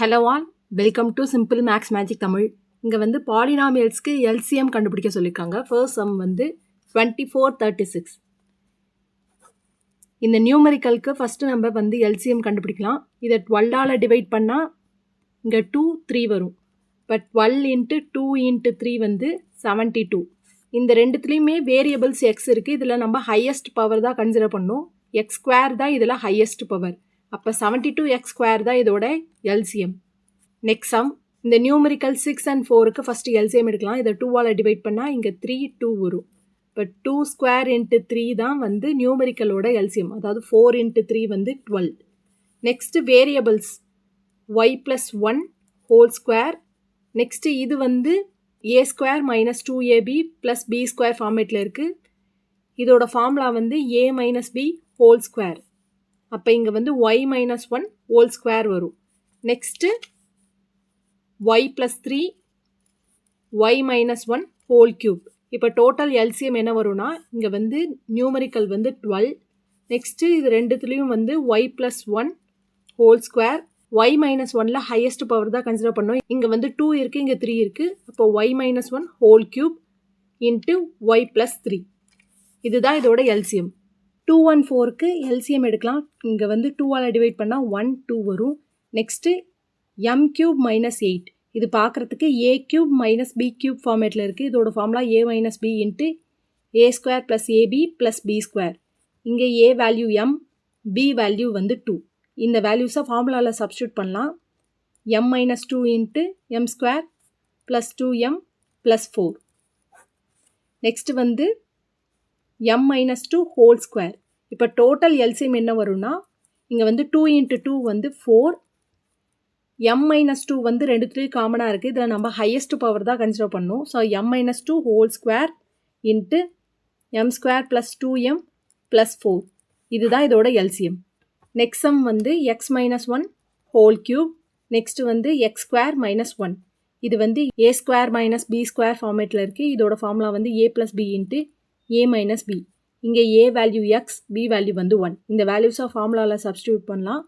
Hello all, welcome to simple maths magic Tamil. இங்கே வந்து பாலினாமியல்ஸ்க்கு LCM கண்டுபிடிக்க சொல்லியிருக்காங்க. ஃபர்ஸ்ட் சம் வந்து 2436. இந்த நியூமரிக்கலுக்கு ஃபஸ்ட்டு நம்ம வந்து எல்சிஎம் கண்டுபிடிக்கலாம். இதை 12ஆல் டிவைட் பண்ணால் இங்கே 2 3 வரும். பட் 12 இன்ட்டு 2 இன்ட்டு 3 வந்து 72. இந்த ரெண்டுத்துலேயுமே வேரியபிள்ஸ் எக்ஸ் இருக்குது. இதில் நம்ம ஹையஸ்ட் பவர் தான் கன்சிடர் பண்ணோம். எக்ஸ் ஸ்கொயர் தான் இதில் ஹையஸ்ட் பவர். அப்போ 72 எக்ஸ் ஸ்கொயர் தான் இதோட எல்சிஎம். நெக்ஸ்ட் சம், இந்த நியூமரிக்கல் 6 and 4க்கு ஃபஸ்ட்டு எல்சிஎம் எடுக்கலாம். இதை 2ஆல் டிவைட் பண்ணால் இங்கே 3 2 வரும். இப்போ 2 ஸ்கொயர் இன்ட்டு 3 தான் வந்து நியூமரிக்கலோட எல்சிஎம். அதாவது 4 இன்ட்டு 3 வந்து 12. Next variables y plus 1 whole square. Next இது வந்து a square minus 2ab plus b square ஃபார்மேட்டில் இருக்குது. இதோட ஃபார்முலா வந்து a minus b whole square. அப்போ இங்கே வந்து ஒய் மைனஸ் 1 ஹோல் ஸ்கொயர் வரும். Next y plus 3 y minus 1 whole cube. இப்போ டோட்டல் எல்சிஎம் என்ன வரும்னா இங்கே வந்து நியூமரிக்கல் வந்து 12. நெக்ஸ்ட்டு இது ரெண்டுத்துலேயும் வந்து y plus 1 whole square. y minus 1ல ஹையஸ்ட் பவர் தான் கன்சிடர் பண்ணோம். இங்கே வந்து 2 இருக்குது, இங்கே 3 இருக்குது. அப்போ y minus 1 whole cube into y plus 3. இதுதான் இதோட எல்சிஎம். 2 and 4க்கு எல்சிஎம் எடுக்கலாம். இங்கே வந்து 2ஆல் டிவைட் பண்ணால் 1 2 வரும். Next m cube minus 8. இது பார்க்குறதுக்கு a cube minus b cube ஃபார்மேட்டில் இருக்குது. இதோட formula a minus b into a square plus ab plus b square. இங்கே a value m, b value வந்து 2. இந்த வேல்யூஸை ஃபார்முலாவில் சப்ஸ்டியூட் பண்ணலாம். m minus 2 into m square plus 2m plus 4. Next வந்து m minus 2 ஹோல் ஸ்கொயர். இப்போ total LCM என்ன வரும்னா இங்கே வந்து 2 இன்ட்டு 2 வந்து 4. m மைனஸ் 2 வந்து ரெண்டுத்துலேயும் காமனாக இருக்குது. இதில் நம்ம ஹையஸ்ட் பவர் தான் கன்சிடர் பண்ணோம். So m minus 2 whole square into m square plus 2m plus 4. இதுதான் இதோட எல்சிஎம். நெக்ஸ்ட் சம் வந்து x minus 1 whole cube. Next வந்து x ஸ்கொயர் மைனஸ் 1. இது வந்து a square minus b square ஃபார்மேட்டில் இருக்குது. இதோட ஃபார்முலா வந்து a plus b into a minus b. இங்கே a value x, b value வந்து 1. இந்த வேல்யூஸாக ஃபார்முலாவில் சப்ஸ்டியூட் பண்ணலாம்.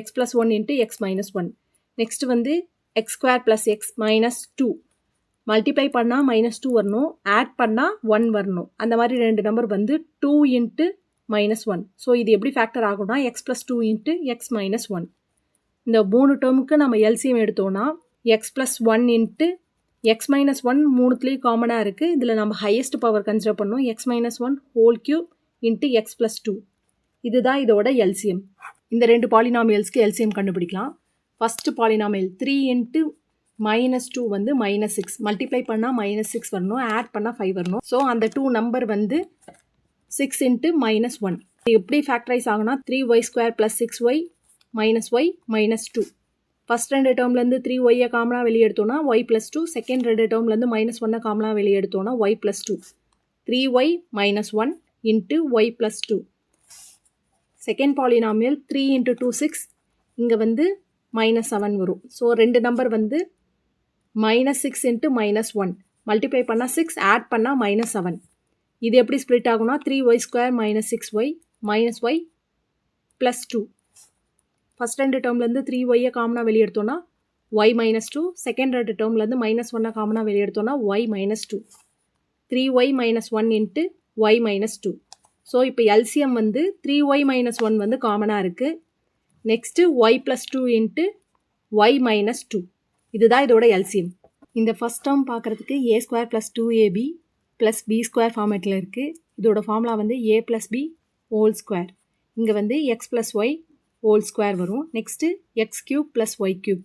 x plus 1 into x minus 1. Next வந்து x square plus x minus 2. Multiply பண்ணால் மைனஸ் 2 வரணும், ஆட் பண்ணால் 1 வரணும். அந்த மாதிரி ரெண்டு நம்பர் வந்து 2 இன்ட்டு மைனஸ் 1. ஸோ இது எப்படி ஃபேக்டர் ஆகும்னா X plus 2 into X minus 1. இந்த 3 டேர்முக்கு நம்ம எல்சிஎம் எடுத்தோன்னா X plus 1 into X minus 1 மூணுத்துலேயும் காமனாக இருக்குது. இதில் நம்ம ஹையஸ்ட் பவர் கன்சிடர் பண்ணோம். X minus 1 whole cube into X plus 2. இதுதான் இதோட எல்சிஎம். இந்த ரெண்டு பாலினாமியல்ஸ்க்கு எல்சிஎம் கண்டுபிடிக்கலாம். ஃபஸ்ட்டு பாலினாமியல் 3 இன்ட்டு மைனஸ் 2 வந்து மைனஸ் 6. மல்டிப்ளை பண்ணால் மைனஸ் 6 வரணும், ஆட் பண்ணால் 5 வரணும். ஸோ அந்த 2 நம்பர் வந்து 6 இன்ட்டு மைனஸ் 1. எப்படி ஃபேக்டரைஸ் ஆகுனா 3y square plus 6y minus y minus 2. First ரெண்டு டேர்ம்லேருந்து 3yயை காமனாக வெளியே எடுத்தோன்னா y ப்ளஸ் 2. செகண்ட் ரெண்டு டேர்ம்லேருந்து மைனஸ் 1 காமனாக வெளியே எடுத்தோன்னா y plus 2. 3y minus 1 into y plus 2. Second polynomial 3 into 2 6. இங்கே வந்து மைனஸ் 7 வரும். ஸோ ரெண்டு நம்பர் வந்து மைனஸ் 6 இன்ட்டு மைனஸ் 1. மல்டிப்ளை பண்ணால் 6, ஆட் பண்ணால் மைனஸ் 7. இது எப்படி ஸ்ப்ளிட் ஆகுனா 3y square minus 6y minus y plus 2. First ரெண்டு டேர்ம்லேருந்து 3yயை காமனாக வெளியே எடுத்தோன்னா y மைனஸ் 2. செகண்ட் ரெண்டு டேர்ம்லேருந்து மைனஸ் 1 காமனாக வெளியே எடுத்தோன்னா y minus 2. 3y minus 1 into y minus 2. So இப்போ எல்சிஎம் வந்து 3y மைனஸ் 1 வந்து காமனாக இருக்குது. Next y plus 2 into y minus 2. இதுதான் இதோட எல்சிஎம். இந்த ஃபஸ்ட் டேர்ம் பார்க்குறதுக்கு a square plus 2ab plus b square ஃபார்மேட்டில் இருக்குது. இதோட ஃபார்முலா வந்து a plus b whole square. இங்கே வந்து x plus y whole square வரும். Next x cube plus y cube.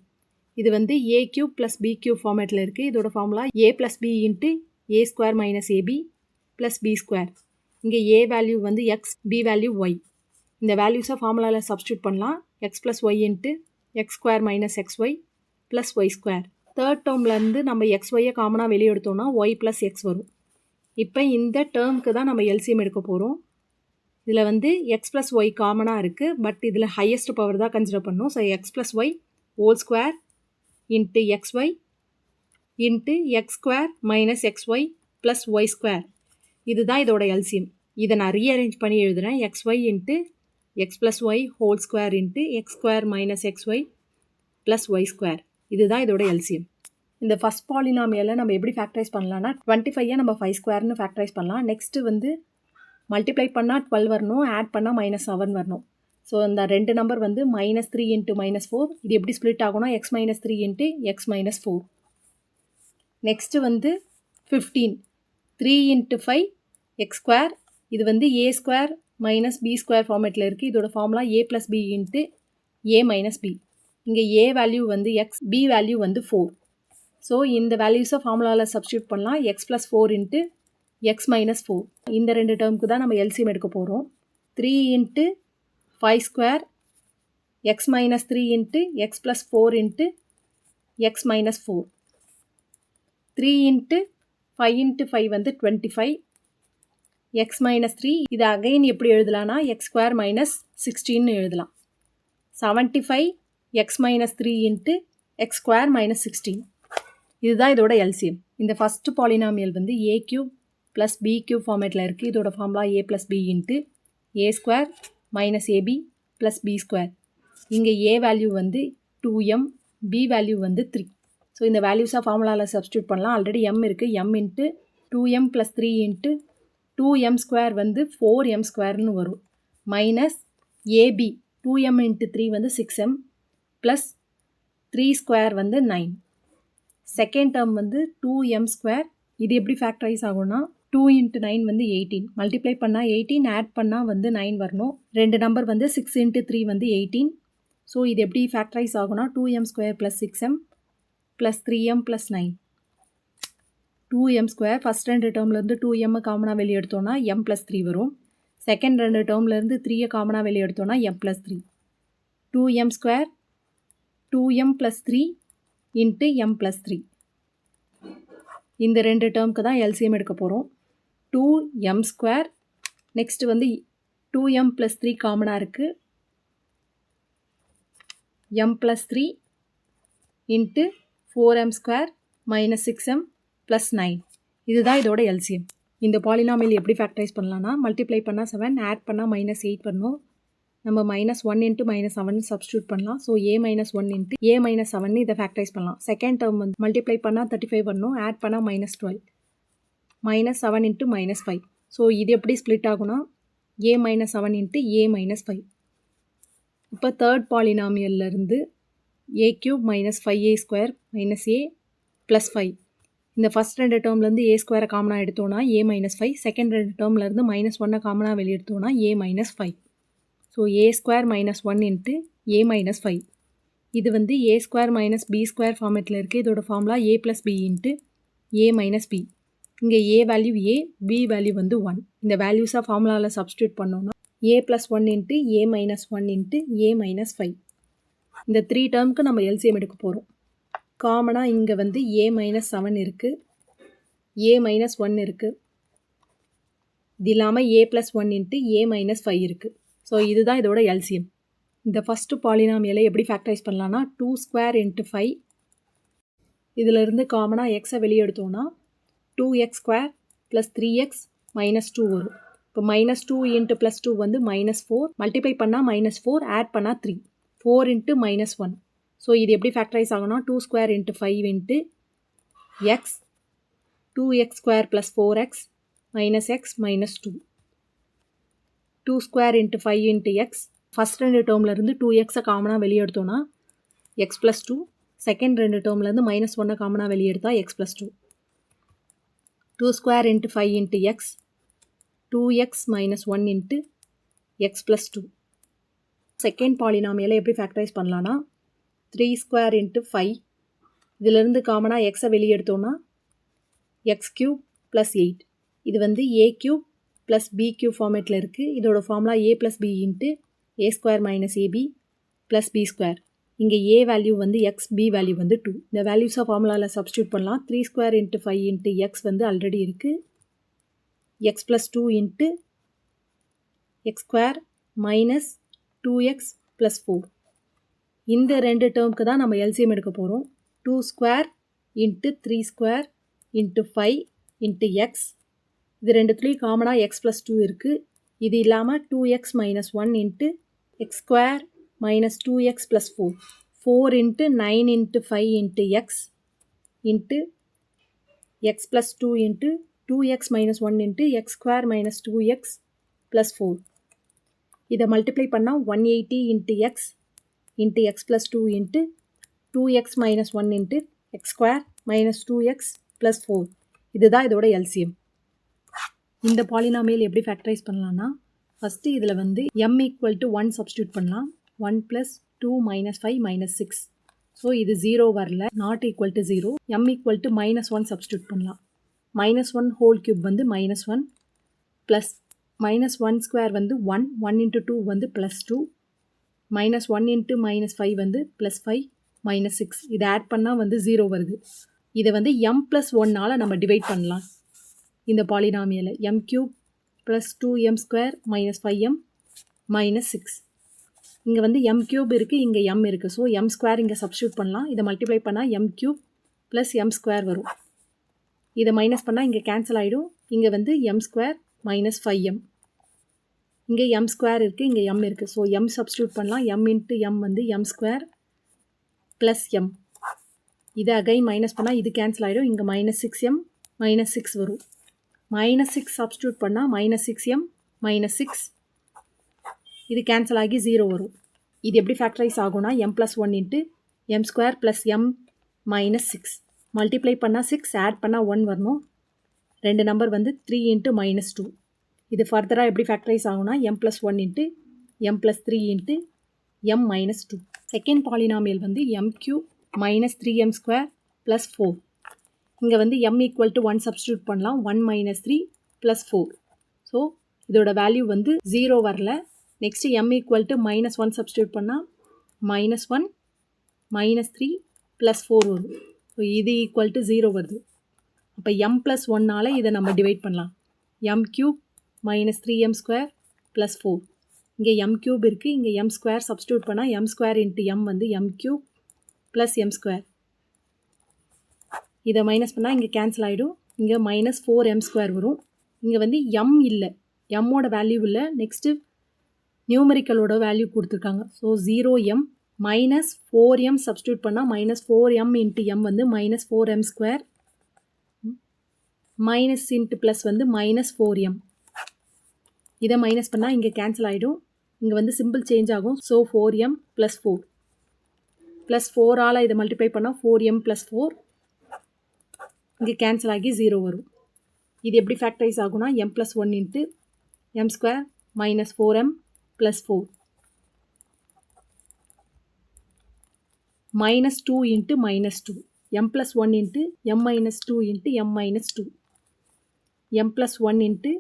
இது வந்து a cube plus b cube ஃபார்மேட்டில் இருக்குது. இதோட formula a plus b into a square minus ab plus b square. இங்கே a value வந்து x, b வேல்யூ y. இந்த வேல்யூஸை ஃபார்முலாவில் சப்ஸ்டியூட் பண்ணலாம். X plus y into x square minus x y plus y square. Third டேர்ம்லேருந்து நம்ம x ஒய்யை காமனாக வெளியே எடுத்தோம்னா ஒய் ப்ளஸ் எக்ஸ் வரும். இப்போ இந்த டேர்முக்கு தான் நம்ம எல்சிஎம் எடுக்க போகிறோம். இதில் வந்து எக்ஸ் ப்ளஸ் ஒய் காமனாக இருக்குது. பட் இதில் ஹையஸ்ட் பவர் தான் கன்சிடர் பண்ணணும். So x plus y whole square into x y into x square minus x y plus y square. இதுதான் இதோட எல்சிஎம். இதை நான் ரீஅரேஞ்ச் பண்ணி எழுதுகிறேன். X y into x plus y whole square into x square minus xy plus y square. இதுதான் இதோட LCM. இந்த first பாலினாமியலை நம்ம எப்படி ஃபேக்டரைஸ் பண்ணலாம்னா 25 நம்ம 5 ஸ்கொயர்னு ஃபேக்டரைஸ் பண்ணலாம். நெக்ஸ்ட்டு வந்து மல்டிப்ளை பண்ணால் 12 வரணும், ஆட் பண்ணால் -7 வரணும். ஸோ இந்த ரெண்டு நம்பர் வந்து -3 இன்ட்டு -4. இது எப்படி ஸ்ப்ளிட் ஆகும்னா x - 3 இன்ட்டு x - 4. நெக்ஸ்ட்டு வந்து 15 3 இன்ட்டு 5 x ஸ்கொயர். இது வந்து a square minus b square ஃபார்மேட்டில் இருக்குது. இதோட formula a + b into a - b. இங்கே a வேல்யூ வந்து x, b வேல்யூ வந்து 4. ஸோ இந்த வேல்யூஸை ஃபார்முலாவில் சப்ஸ்டியூட் பண்ணலாம். x + 4 into x - 4. இந்த ரெண்டு டேர்முக்கு தான் நம்ம எல்சிஎம் எடுக்க போகிறோம். 3 into 5 square x - 3 into x + 4 into x - 4. 3 into 5 into 5 வந்து 25. x - 3 இது அகைன் எப்படி எழுதலாம்னா x ஸ்கொயர் மைனஸ் 16 எழுதலாம். 75 x - 3 into x square minus 16. இதுதான் இதோட எல்சிஎம். இந்த ஃபஸ்ட்டு பாலினாமியல் வந்து a cube plus b cube ஃபார்மேட்டில் இருக்குது. இதோட formula a + b into a square minus ab plus b square. இங்கே a வேல்யூ வந்து 2m, b வேல்யூ வந்து 3. ஸோ இந்த வேல்யூஸாக ஃபார்முலாவில் சப்ஸ்டியூட் பண்ணலாம். ஆல்ரெடி m இருக்குது. m into 2m + 3 into 2m square வந்து 4m ஸ்கொயர்னு வரும். மைனஸ் ab 2m இன்ட்டு 3 வந்து 6m ப்ளஸ் 3 ஸ்கொயர் வந்து 9. செகண்ட் டேர்ம் வந்து 2m ஸ்கொயர். இது எப்படி ஃபேக்டரைஸ் ஆகும்னா 2 இன்ட்டு 9 வந்து 18. மல்டிப்ளை பண்ணால் 18, ஆட் பண்ணால் வந்து 9 வரணும். ரெண்டு நம்பர் வந்து 6 இன்ட்டு 3 வந்து 18. ஸோ இது எப்படி ஃபேக்டரைஸ் ஆகும்னா 2m square plus 6m plus 3m plus 9. 2m square first ரெண்டு டேர்ம்லேருந்து 2m காமனாக வெளியே எடுத்தோன்னா m + 3 வரும். செகண்ட் ரெண்டு டேர்ம்லேருந்து 3 காமனாக வெளியே எடுத்தோன்னா m + 3. 2m square 2m + 3 into m + 3. இந்த ரெண்டு டேர்முக்கு தான் எல்சிஎம் எடுக்க போகிறோம். 2m square. நெக்ஸ்ட் வந்து 2m + 3 காமனாக இருக்குது. m + 3 into 4m square minus 6m plus 9. இதுதான் இதோட எல்சிஎம். இந்த பாலினாமியல் எப்படி ஃபேக்டரைஸ் பண்ணலாம்னா மல்டிப்ளை பண்ணால் 7, ஆட் பண்ணால் -8 வரணும். நம்ம -1 இன்ட்டு -7 சப்ஸ்டியூட் பண்ணலாம். ஸோ a - 1 இன்ட்டு a - 7 இதை ஃபேக்டரைஸ் பண்ணலாம். செகண்ட் டேர்ம் வந்து மல்டிப்ளை பண்ணால் 35 வரணும், ஆட் பண்ணால் -12. -7 இன்ட்டு -5. ஸோ இது எப்படி ஸ்ப்ளிட் ஆகும்னா a - 7 இன்ட்டு a - 5. இப்போ தேர்ட் பாலினாமியல்லேருந்து a cube minus 5a square minus a plus 5. இந்த ஃபஸ்ட் ரெண்டு டேர்ம்லேருந்து a ஸ்கொயரை காமனாக எடுத்தோன்னா a - 5. செகண்ட் ரெண்டு டேர்ம்லேருந்து -1 காமனாக வெளியே எடுத்தோன்னா a - 5. So a square minus 1 into a - 5. இது வந்து a square minus b square ஃபார்மேட்டில் இருக்குது. இதோட formula a + b into a - b. இங்கே a value a, b value வந்து 1. இந்த வேல்யூஸாக ஃபார்முலாவில் சப்ஸ்டியூட் பண்ணோன்னா a + 1 into a - 1 into a - 5. இந்த 3 டேர்முக்கு நம்ம எல்சிஎம் எடுக்க போகிறோம். காமனாக இங்கே வந்து a - 7 இருக்குது, a - 1 இருக்குது. இது இல்லாமல் a + 1 இன்ட்டு a - 5 இருக்குது. ஸோ இதுதான் இதோட எல்சிஎம். இந்த ஃபஸ்ட்டு பாலினாமியலை எப்படி ஃபேக்டரைஸ் பண்ணலான்னா 2 ஸ்கொயர் இன்ட்டு 5. இதிலிருந்து காமனாக எக்ஸை வெளியே எடுத்தோன்னா 2x square plus 3x minus 2 வரும். இப்போ -2 இன்ட்டு +2 வந்து -4. மல்டிப்ளை பண்ணால் -4, ஆட் பண்ணால் 3. 4 இன்ட்டு -1. ஸோ இது எப்படி ஃபேக்டரைஸ் ஆகும்னா 2 square into 5 into x 2x square plus 4x minus x minus 2. 2 square into 5 into x. First ரெண்டு டேர்ம்லேருந்து 2xை காமனாக வெளியே எடுத்தோன்னா x + 2. செகண்ட் ரெண்டு டேர்ம்லேருந்து -1 காமனாக வெளியே எடுத்தால் x + 2. 2 square into 5 into x 2x minus 1 into x + 2. Second பாலினாமியலை எப்படி ஃபேக்டரைஸ் பண்ணலான்னா 3 ஸ்கொயர் இன்ட்டு 5. இதிலிருந்து காமனாக எக்ஸை வெளியே எடுத்தோன்னா x கியூப் ப்ளஸ் 8. இது வந்து a cube plus b cube ஃபார்மேட்டில் இருக்குது. இதோட formula a + b into a square minus ab plus b square. இங்கே a வேல்யூ வந்து x, b வேல்யூ வந்து 2. இந்த வேல்யூஸாக ஃபார்முலாவில் சப்ஸ்டியூட் பண்ணலாம். 3 ஸ்கொயர் இன்ட்டு 5 இன்ட்டு x வந்து ஆல்ரெடி இருக்குது. x + 2 into x square minus 2x plus 4. இந்த ரெண்டு டேர்முக்கு தான் நம்ம எல்சிஎம் எடுக்க போகிறோம். 2 square into 3 square into 5 into x. இது ரெண்டுத்துலேயும் காமனாக x + 2 இருக்குது. இது இல்லாமல் 2x - 1 into x square minus 2x plus 4. 4 into 9 into 5 into x into x plus 2 into 2x minus 1 into x square minus 2x plus 4. இதை multiply பண்ணால் 180 into x plus 2 into 2x minus 1 into x square minus 2x plus 4. இதுதான் இதோட LCM. இந்த polynomial எப்படி factorise பண்ணலாம்னா first இதில் வந்து m equal to 1 substitute பண்ணலாம். 1 ப்ளஸ் 2 மைனஸ் 5 மைனஸ் 6. ஸோ இது 0 வரல, not equal to 0. m equal to -1 substitute பண்ணலாம். -1 ஹோல் கியூப் வந்து -1 ப்ளஸ் -1 ஸ்கொயர் வந்து 1. 1 இன்ட்டு 2 வந்து +2. -1 இன்ட்டு -5 வந்து +5 -6. இதை ஆட் பண்ணால் வந்து 0 வருது. இதை வந்து m+1 நம்ம டிவைட் பண்ணலாம். இந்த பாலினாமியலை m cube plus 2m square -5m -6. இங்கே வந்து m கியூப் இருக்குது, இங்கே m இருக்குது. ஸோ m ஸ்கொயர் இங்கே சப்ஸ்டியூட் பண்ணலாம். இதை மல்டிப்ளை பண்ணால் m cube plus m square வரும். இதை மைனஸ் பண்ணால் இங்கே கேன்சல் ஆகிடும். இங்கே வந்து m ஸ்கொயர் -5m. இங்கே m ஸ்கொயர் இருக்குது, இங்கே m இருக்குது. ஸோ m சப்ஸ்டியூட் பண்ணலாம். m இன்ட்டு m வந்து m ஸ்கொயர் ப்ளஸ் m. இதை அகைன் மைனஸ் பண்ணால் இது கேன்சல் ஆகிடும். இங்கே -6m -6 வரும். -6 சப்ஸ்டியூட் பண்ணால் -6m -6. இது கேன்சல் ஆகி 0 வரும். இது எப்படி ஃபேக்டரைஸ் ஆகும்னா m+1 into m square plus m -6. Multiply பண்ணால் 6, ஆட் பண்ணால் 1 வரணும். ரெண்டு நம்பர் வந்து 3 இன்ட்டு -2. இது ஃபர்தராக எப்படி ஃபேக்டரைஸ் ஆகும்னா m+1 into m+3 into m -2. Second polynomial வந்து m cube -3m square plus 4. இங்கே வந்து m ஈக்குவல் டு 1 சப்ஸ்டியூட் பண்ணலாம். 1 -3 ப்ளஸ் 4. ஸோ இதோட வேல்யூ வந்து 0 வரல. Next m equal to -1 substitute பண்ணால் -1 -3 ப்ளஸ் 4 வரும். ஸோ இது ஈக்குவல் டு 0 வருது. அப்போ m+1 இதை நம்ம டிவைட் பண்ணலாம். m cube -3m square plus 4. இங்கே m கியூப் இருக்குது, இங்கே m ஸ்கொயர் சப்ஸ்டியூட் பண்ணால் m ஸ்கொயர் இன்ட்டு m வந்து m cube plus m square. இதை மைனஸ் பண்ணால் இங்கே கேன்சல் ஆகிடும். இங்கே -4m ஸ்கொயர் வரும். இங்கே வந்து m இல்லை, mோட வேல்யூ இல்லை. நெக்ஸ்ட்டு நியூமரிக்கலோட வேல்யூ கொடுத்துருக்காங்க. ஸோ 0m -4m சப்ஸ்டியூட் பண்ணால் -4m இன்ட்டு m வந்து -4m square minus into plus வந்து -4m. இதை மைனஸ் பண்ணால் இங்கே கேன்சல் ஆகிடும். இங்கே வந்து சிம்பிள் சேஞ்ச் ஆகும். ஸோ 4m ப்ளஸ் 4 ப்ளஸ் 4 இதை மல்டிப்ளை பண்ணால் 4m ப்ளஸ் 4. இங்கே கேன்சல் ஆகி 0 வரும். இது எப்படி ஃபேக்டரைஸ் ஆகும்னா m+1 into m square -4m plus 4 -2 into -2. m+1 into m -2 into m -2. m+1 into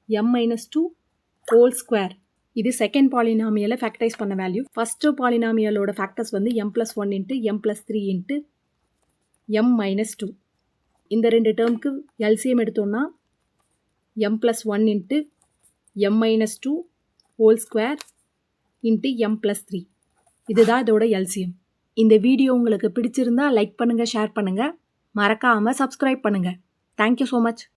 m -2 whole square. இது செகண்ட் பாலினாமியலை ஃபேக்டரைஸ் பண்ண வேல்யூ. ஃபஸ்ட்டு பாலினாமியலோட ஃபேக்டர்ஸ் வந்து m+1 into m+3 into m -2. இந்த ரெண்டு டேர்முக்கு எல்சிஎம் எடுத்தோம்னா m+1 into m -2 whole square into m+3. இதுதான் இதோட LCM. இந்த video உங்களுக்கு பிடிச்சிருந்தா லைக் பண்ணுங்கள், ஷேர் பண்ணுங்கள், மறக்காமல் சப்ஸ்கிரைப் பண்ணுங்கள். Thank you so much.